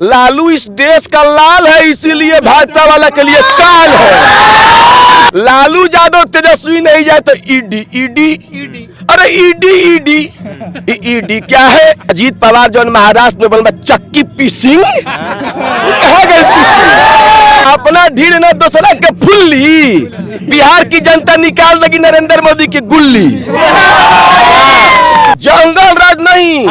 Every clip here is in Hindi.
लालू इस देश का लाल है, इसीलिए भाजपा वाला के लिए काल है। लालू यादव तेजस्वी नहीं जाए तो ईडी ईडी अरे ईडी क्या है? अजीत पवार जो महाराष्ट्र में बोल चक्की पीसिंग कहा गई पीसिंग, अपना ढीढ़ न दूसरा के फुल्ली, बिहार की जनता निकाल देगी नरेंद्र मोदी की गुल्ली। जंगल राज नहीं,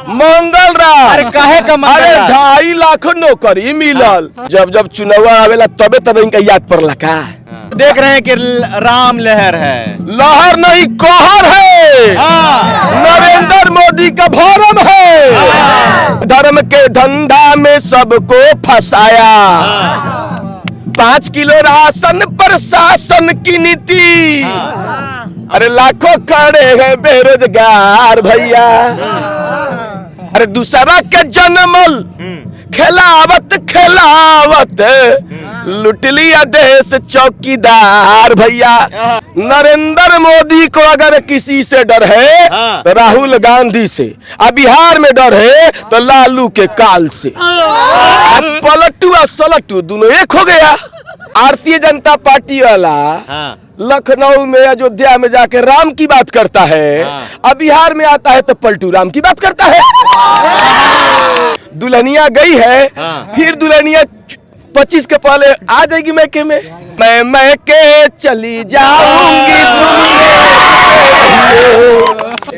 मंगल राज। अरे काहे का अरे 2.5 लाख नौकरी मिलल। जब जब चुनाव आवेला तबे तब इनका याद पड़ला का। देख रहे हैं कि राम लहर है, लहर नहीं कहर है। नरेंद्र मोदी का भरम है, धर्म के धंधा में सबको फंसाया। 5 किलो राशन प्रशासन की नीति, अरे लाखों खड़े हैं बेरोजगार भैया। अरे दूसरा के जन्मल खिलावत खिलावत लुट लिया देश चौकीदार भैया। नरेंद्र मोदी को अगर किसी से डर है तो राहुल गांधी से, अब बिहार में डर है तो लालू के काल से। अब पलटू और सलटू दोनों एक हो गया। भारतीय जनता पार्टी वाला लखनऊ में अयोध्या में जाके राम की बात करता है, अब बिहार में आता है तो पलटू राम की बात करता है। दुल्हनिया गई है, फिर दुल्हनिया 25 के पहले आ जाएगी मैके में। मैं के चली जाऊंगी।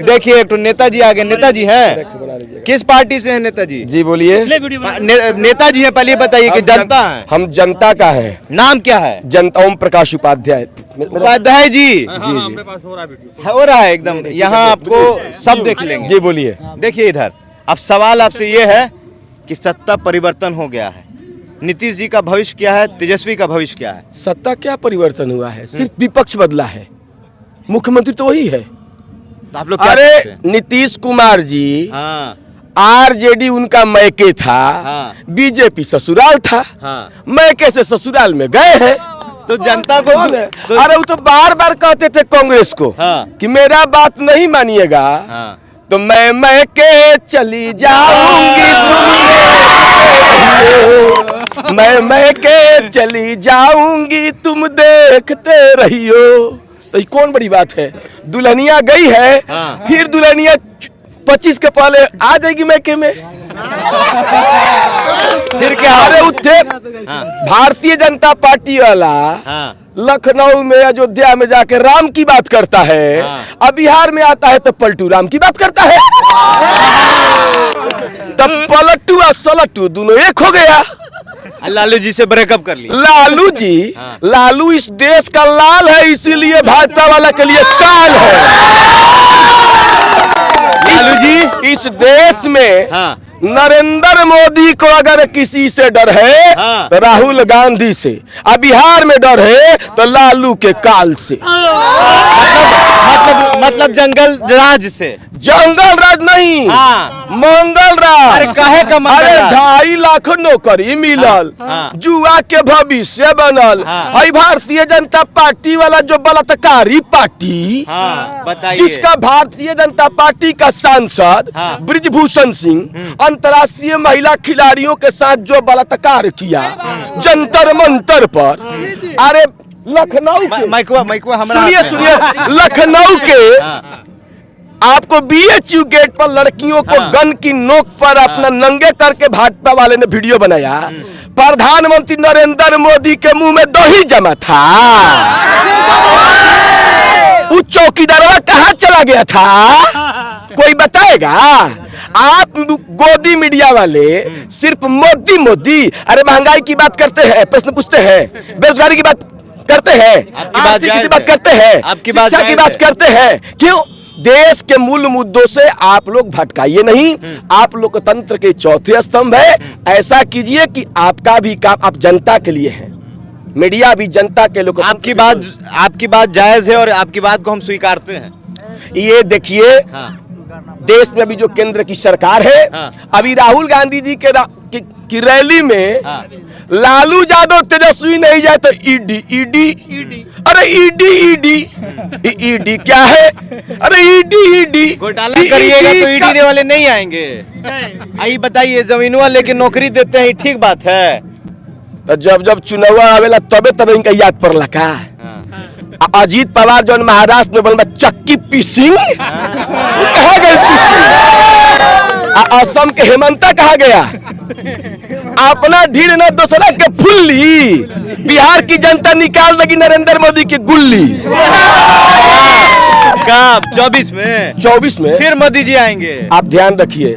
देखिए एक तो नेताजी आ गए। नेताजी हैं, किस पार्टी से हैं नेताजी? जी बोलिए। नेताजी हैं, पहले बताइए कि जनता है। हम जनता का है। नाम क्या है? जनता ओम प्रकाश उपाध्याय। उपाध्याय जी जी हो रहा है एकदम, यहाँ आपको सब देख लेंगे। जी बोलिए। देखिए इधर, अब सवाल आपसे ये है कि सत्ता परिवर्तन हो गया है, नीतीश जी का भविष्य क्या है, तेजस्वी का भविष्य क्या है? सत्ता क्या परिवर्तन हुआ है, सिर्फ विपक्ष बदला है, मुख्यमंत्री तो वही है। तो आप लोग क्या अरे कहते हैं? नीतीश कुमार जी, आरजेडी उनका मैके था, बीजेपी ससुराल था, मैके से ससुराल में गए हैं। तो जनता को अरे वो तो बार बार कहते थे कांग्रेस को कि मेरा बात नहीं मानिएगा तो मैं के चली जाऊंगी। मैं के चली जाऊंगी, तुम देखते रहियो। तो ये कौन बड़ी बात है? दुल्हनिया गई है, फिर दुल्हनिया 25 के पहले आ जाएगी मैके में। फिर क्या? अरे उठे भारतीय जनता पार्टी वाला लखनऊ में अयोध्या में जाके राम की बात करता है, अब बिहार में आता है तो पलटू राम की बात करता है। तब पलटू और सलटू दोनों एक हो गया। लालू जी से ब्रेकअप कर लिया। लालू जी, लालू इस देश का लाल है, इसीलिए भाजपा वाला के लिए काल है। लालू जी इस देश में नरेंद्र मोदी को अगर किसी से डर है तो राहुल गांधी से, अब बिहार में डर है तो लालू के काल से। मतलब जंगल राज से। जंगल राज नहीं, मंगल राज। अरे काहे का? अरे 2.5 लाख नौकरी मिलल, जुआ के भविष्य बनल। भारतीय जनता पार्टी वाला जो बलात्कारी पार्टी, जिसका भारतीय जनता पार्टी का सांसद ब्रिजभूषण सिंह अंतर्राष्ट्रीय महिला खिलाड़ियों के साथ जो बलात्कार किया जंतर मंतर पर। अरे लखनऊ सुनिए लखनऊ के आपको BHU गेट पर लड़कियों को गन की नोक पर अपना नंगे करके भाजपा वाले ने वीडियो बनाया। प्रधानमंत्री नरेंद्र मोदी के मुंह में दही जमा था। वो चौकीदार कहाँ चला गया था, कोई बताएगा? आप गोदी मीडिया वाले सिर्फ मोदी मोदी, अरे महंगाई की बात करते हैं, प्रश्न पूछते हैं, बेरोजगारी की बात करते हैं, किसी बात करते हैं, शिक्षा की बात करते हैं। क्यों? देश के मूल मुद्दों से आप लोग भटकाइए नहीं। आप लोकतंत्र के चौथे स्तंभ है। ऐसा कीजिए कि आपका भी काम आप जनता के लिए है, मीडिया भी जनता के लोग। आपकी बात जायज है और आपकी बात को हम स्वीकारते हैं। ये देखिए देश में अभी जो केंद्र की सरकार है, अभी राहुल गांधी जी के की रैली में लालू यादव तेजस्वी नहीं जाए तो ईडी ईडी अरे ईडी ईडी ईडी क्या है? अरे ईडी ईडी घोटाला करिएगा तो ईडी वाले नहीं आएंगे। आई बताइए, जमीनवा लेके नौकरी देते हैं, ठीक बात है? तो जब जब चुनाव आवेला तबे तबे इनका याद पड़ला का? अजीत पवार जो महाराष्ट्र में बोल चक्की पीसिंग कहा गए असम के हेमंता कहा गया अपना ढील न दूसरा के फुल्ली बिहार की जनता निकाल देगी नरेंद्र मोदी की गुल्ली। कब? 24 में फिर मोदी जी आएंगे। आप ध्यान रखिए।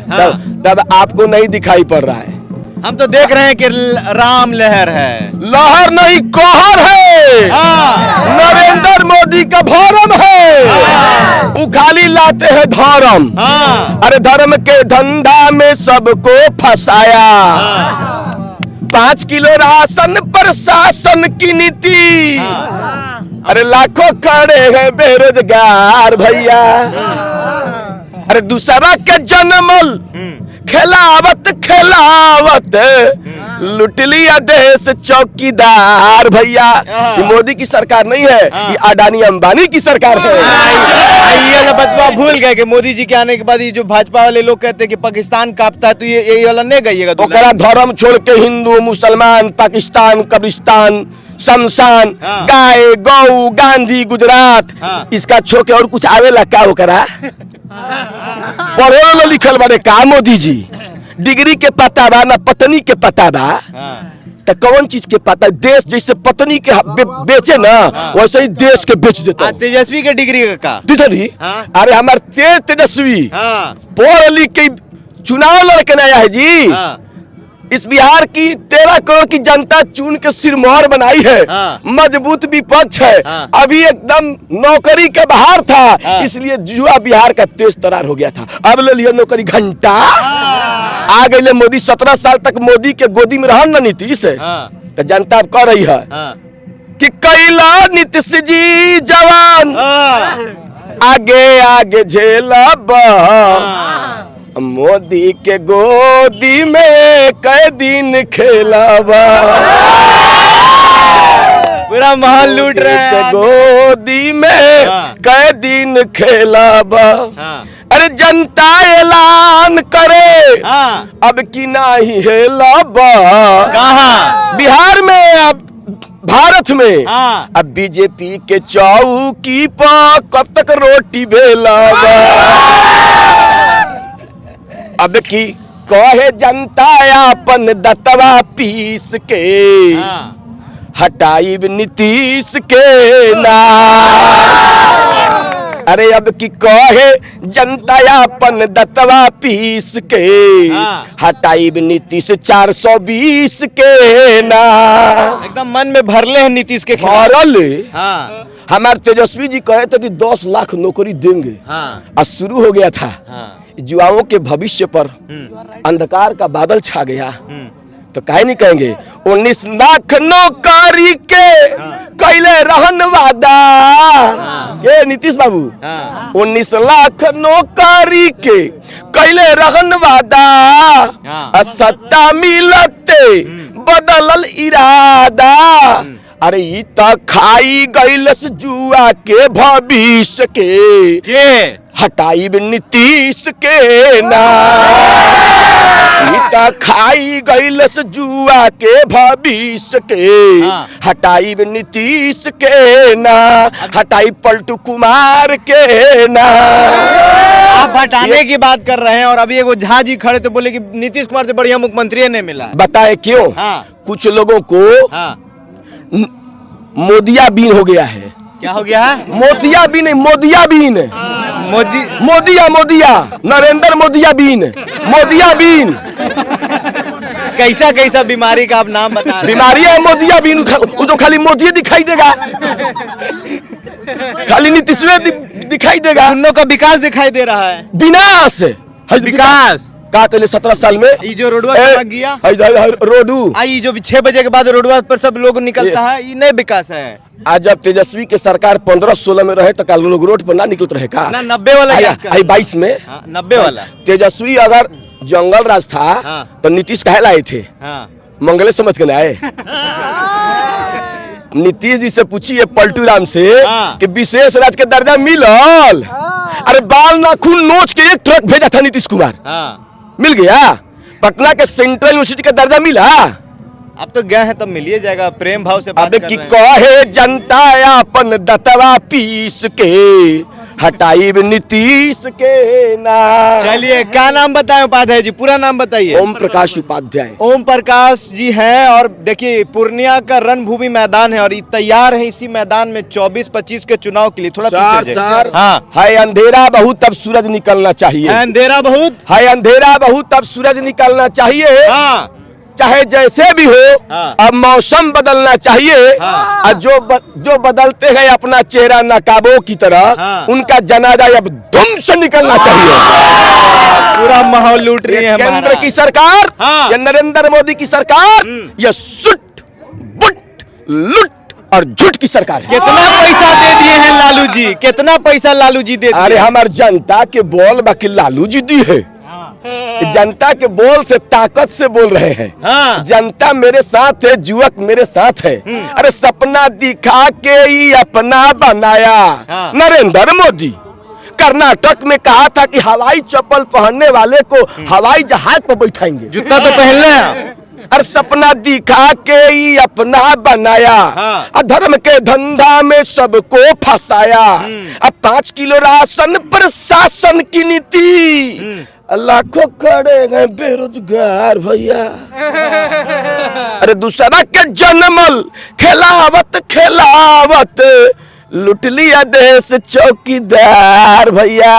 तब आपको नहीं दिखाई पड़ रहा है। हम तो देख रहे हैं कि राम लहर है। लहर नहीं कहर है। नरेंद्र मोदी का भरम है। वो खाली लाते हैं धर्म। अरे धर्म के धंधा में सबको फंसाया। 5 किलो राशन प्रशासन की नीति। अरे लाखों खड़े हैं बेरोजगार भैया। अरे दूसरा के जन्मल खिलावत लुट लिया देश चौकीदार भैया। ये मोदी की सरकार नहीं है, ये अडानी अंबानी की सरकार है। ये बतवा भूल गए कि मोदी जी के आने के बाद ये जो भाजपा वाले लोग कहते हैं कि पाकिस्तान कांपता है, तो ये वाला नहीं गइएगा। धर्म छोड़ के हिंदू मुसलमान पाकिस्तान कब्रिस्तान शमशान गाय गौ गांधी गुजरात इसका छोड़ के और कुछ आवेला का ओकरा? पढ़े लिखल बारे का मोदी जी? डिग्री के पता बा ना पत्नी के पता बा? तो कौन चीज के पता? देश जैसे पत्नी के बेचे ना वैसे ही देश के बेच देता। तेजस्वी के डिग्री का तीसरी अरे हमारे तेजस्वी पढ़ लिख के चुनाव लड़के नया है जी। इस बिहार की 13 करोड़ की जनता चुन के सिरमौर बनाई है। मजबूत विपक्ष है। अभी एकदम नौकरी के बाहर था, इसलिए जुआ बिहार का तेज तरार हो गया था। अब ले लिया नौकरी घंटा आ गई। मोदी 17 साल तक मोदी के गोदी में रहन ना नीतीश तो जनता अब कह रही है कि कैला नीतीश जी जवान आगे आगे झेलब। मोदी के गोदी में कई दिन खेलावा। पूरा महल लूट रहे हैं। गोदी में कई दिन खेलावा। अरे जनता ऐलान करे अब की नहीं हेलावा। कहाँ? बिहार में अब भारत में अब बीजेपी के चौकी पर कब तक रोटी बेलावा। अब की कहे जनता अपन दतवा पीस के हटाई नीतीश के नाम। अरे अब की कहे जनता अपन दतवा पीस के हटाई नीतीश 420 के नाम। एकदम मन में भरले हैं नीतीश के भरल। हमारे तेजस्वी जी कहे थे कि 10 लाख नौकरी देंगे। आज शुरू हो गया था। युवाओं के भविष्य पर अंधकार का बादल छा गया तो काहे नहीं कहेंगे 19 लाख नौकरी के कैले रहन वादा। ये नीतीश बाबू 19 लाख नौकरी के कैले रहन वादा। सत्ता मिलते बदलल इरादा। अरे ई त खाई गईलस जुआ के भविष्य के हटाई नीतीश के नाम। ई त खाई गईलस जुआ के भविष्य के हटाई नीतीश के नाम। हटाई पलटू कुमार के नाम। आप हटाने की बात कर रहे हैं और अभी एगो झा जी खड़े तो बोले कि नीतीश कुमार से बढ़िया मुख्यमंत्री नहीं मिला। बताए क्यों? कुछ लोगों को मोदिया बीन हो गया है। क्या हो गया है? मोतिया बीन नहीं, मोदिया बीन। मोदिया नरेंद्र मोदिया बीन, मोदिया बीन। कैसा बीमारी का आप नाम बता रहे हैं? बीमारी है मोदिया बीन। जो खाली मोदी दिखाई देगा, खाली नीतीश दिखाई देगा। उन लोग का विकास दिखाई दे रहा है। विनाश विकास का कहले 17 साल में ये जो रोडवा चला गया रोडू आई जो 6 बजे के बाद रोडवा पर सब लोग निकलता है, ये नहीं विकास है। आज जब तेजस्वी के सरकार 15-16 में रहे तो कल लोग रोड पर ना निकलते रहे का? ना 90 वाला 22 में 90 वाला तेजस्वी अगर जंगल राज था हाँ। तो नीतीश कहे लाए थे, हाँ। मंगले समझ के लाए। नीतीश जी से पूछिए पलटू राम से हाँ। कि विशेष राज के दर्जा मिलल? अरे बाल नाखून नोच के एक ट्रक भेजा था नीतीश कुमार, हाँ। मिल गया। पटना के सेंट्रल यूनिवर्सिटी का दर्जा मिला। अब तो गए हैं तब मिल ही जाएगा, प्रेम भाव से बात अबे कर कि रहे हैं। कहे जनता अपन दतवा पीस के हटाई नीतीश के नाम। चलिए, क्या नाम बताएं उपाध्याय जी, पूरा नाम बताइए। ओम प्रकाश उपाध्याय। ओम प्रकाश जी हैं। और देखिए, पूर्णिया का रणभूमि मैदान है और ये तैयार है इसी मैदान में 24-25 के चुनाव के लिए। थोड़ा सर पीछे सर, हाँ। है अंधेरा बहुत अब सूरज निकलना चाहिए। अंधेरा बहुत, है अंधेरा बहुत अब सूरज निकलना चाहिए। हाँ। चाहे जैसे भी हो, हाँ। अब मौसम बदलना चाहिए। हाँ। और जो बदलते हैं अपना चेहरा नकाबों की तरह, हाँ। उनका जनाजा अब धूम से निकलना चाहिए। पूरा माहौल लूट रही है केंद्र महाराज। की सरकार, हाँ। या नरेंद्र मोदी की सरकार, या सुट बुट लुट और झूठ की सरकार है। कितना पैसा दे दिए हैं लालू जी, कितना पैसा लालू जी दे दिए? अरे हमार जनता के बोल बाकी लालू जी दी है। जनता के बोल से ताकत से बोल रहे हैं। हाँ। जनता मेरे साथ है, युवक मेरे साथ है। अरे सपना दिखा के ही अपना बनाया। हाँ। नरेंद्र मोदी कर्नाटक में कहा था कि हवाई चप्पल पहनने वाले को हवाई जहाज पर बैठाएंगे। जूता तो पहनले हैं। अरे सपना दिखा के ही अपना बनाया। हाँ। अधर्म के धंधा में सबको फंसाया। अब 5 किलो राशन पर शासन की नीति, लाखों खड़े हैं बेरोजगार भैया। अरे दूसरा के जन्मल खिलावत खिलावत लुट लिया देश चौकीदार भैया।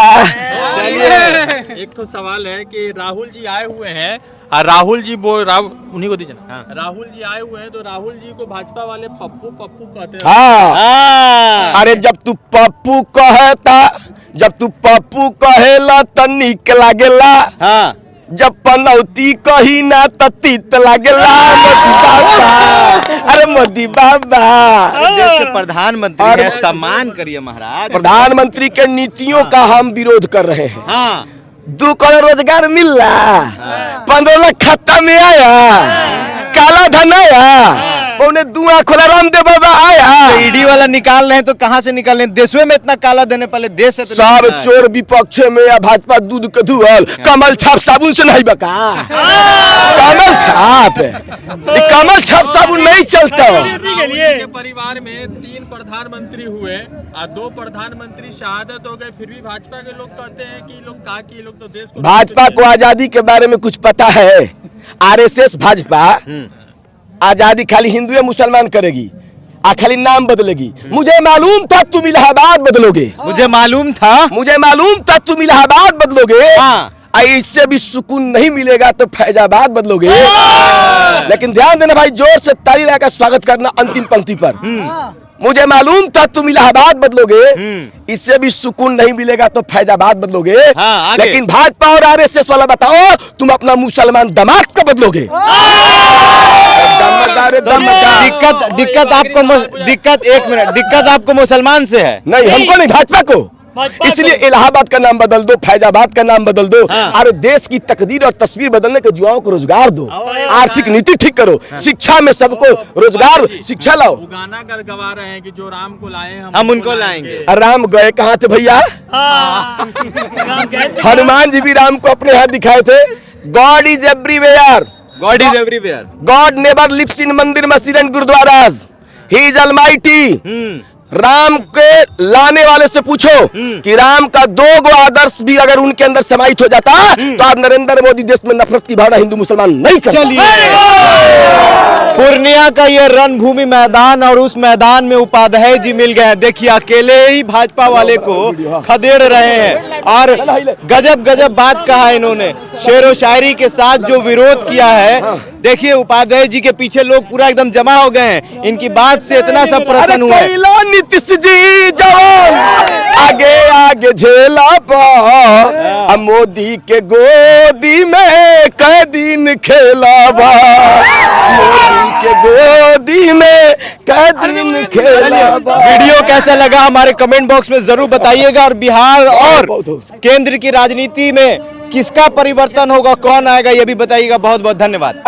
एक तो सवाल है कि राहुल जी आए हुए हैं और राहुल जी उन्हीं को दीजिए ना। हाँ। राहुल जी आए हुए हैं तो राहुल जी को भाजपा वाले पप्पू पप्पू कहते हैं। हाँ। हाँ। अरे जब तू पप्पू कहेला त निक लागेला, हाँ। जब पनौती कही ना त तीत लागेला। मोदी बाबा, अरे मोदी बाबा, देश के प्रधानमंत्री और- हैं, सम्मान करिए महाराज। प्रधानमंत्री के नीतियों का हम विरोध कर रहे हैं। हाँ। 2 करोड़ रोजगार मिल रहा, 15 लाख खाता में आया, काला धन आया, 2.25 खोला रामदेव बाबा आया। ईडी वाला निकाल रहे हैं तो कहाँ से निकाल रहे हैं? देशों में इतना काला देने पहले देश से तो सब निकालना है। चोर विपक्ष में या भाजपा दूध के धुअल कमल छाप साबुन से नहीं बका। कमल छाप, ये कमल छाप साबुन नहीं चलता। राहुल जी के परिवार में 3 प्रधानमंत्री हुए और 2 प्रधानमंत्री शहादत हो गए, फिर भी भाजपा के लोग कहते हैं कि ये लोग तो देश को भाजपा को आजादी के बारे में कुछ पता है? आरएसएस भाजपा आजादी खाली हिंदू या मुसलमान करेगी, खाली नाम बदलेगी। मुझे मालूम था तुम इलाहाबाद बदलोगे, मुझे मालूम था तुम इलाहाबाद बदलोगे। हाँ। इससे भी सुकून नहीं मिलेगा तो फैजाबाद बदलोगे। लेकिन ध्यान देना भाई, जोर से ताली लगाकर स्वागत करना अंतिम पंक्ति पर। मुझे मालूम था तुम इलाहाबाद बदलोगे, इससे भी सुकून नहीं मिलेगा तो फैजाबाद बदलोगे। हाँ, आगे। लेकिन भाजपा और आरएसएस वाला बताओ, तुम अपना मुसलमान दामाद को बदलोगे। दिक्कत आपको मुसलमान से है? नहीं, हमको नहीं, भाजपा को। इसलिए इलाहाबाद का नाम बदल दो, फैजाबाद का नाम बदल दो। हाँ। अरे देश की तकदीर और तस्वीर बदलने के युवाओं को रोजगार दो, आर्थिक नीति ठीक करो, शिक्षा में सबको रोजगार, शिक्षा लाओ। गाना कर गवा रहे हैं कि जो राम को लाए हम उनको लाएंगे। राम गए कहाँ थे भैया? हनुमान जी भी राम को अपने हाथ दिखाए थे। God is everywhere, God is everywhere. God never lives in mandir masjid and gurudwaras, he is almighty. Ram के लाने वाले से पूछो कि राम का 2 गो आदर्श भी अगर उनके अंदर समाहित हो जाता तो आज नरेंद्र मोदी देश में नफरत की भावना हिंदू मुसलमान नहीं करता। पूर्णिया का ये रणभूमि मैदान और उस मैदान में उपाध्याय जी मिल गए हैं। देखिए, अकेले ही भाजपा वाले को खदेड़ रहे हैं और गजब गजब बात कहा है इन्होंने। शेरो शायरी के साथ जो विरोध किया है, देखिए उपाध्याय जी के पीछे लोग पूरा एकदम जमा हो गए हैं। इनकी बात से इतना सब प्रसन्न हुए हैं। नीतीश जी जवान आगे आगे लागे झेला बा मोदी के गोदी में कैदीन खेला बा मोदी के गोदी में कैदीन खेला बा। वीडियो कैसा लगा हमारे कमेंट बॉक्स में जरूर बताइएगा। और बिहार और केंद्र की राजनीति में किसका परिवर्तन होगा, कौन आएगा, ये भी बताइएगा। बहुत बहुत धन्यवाद।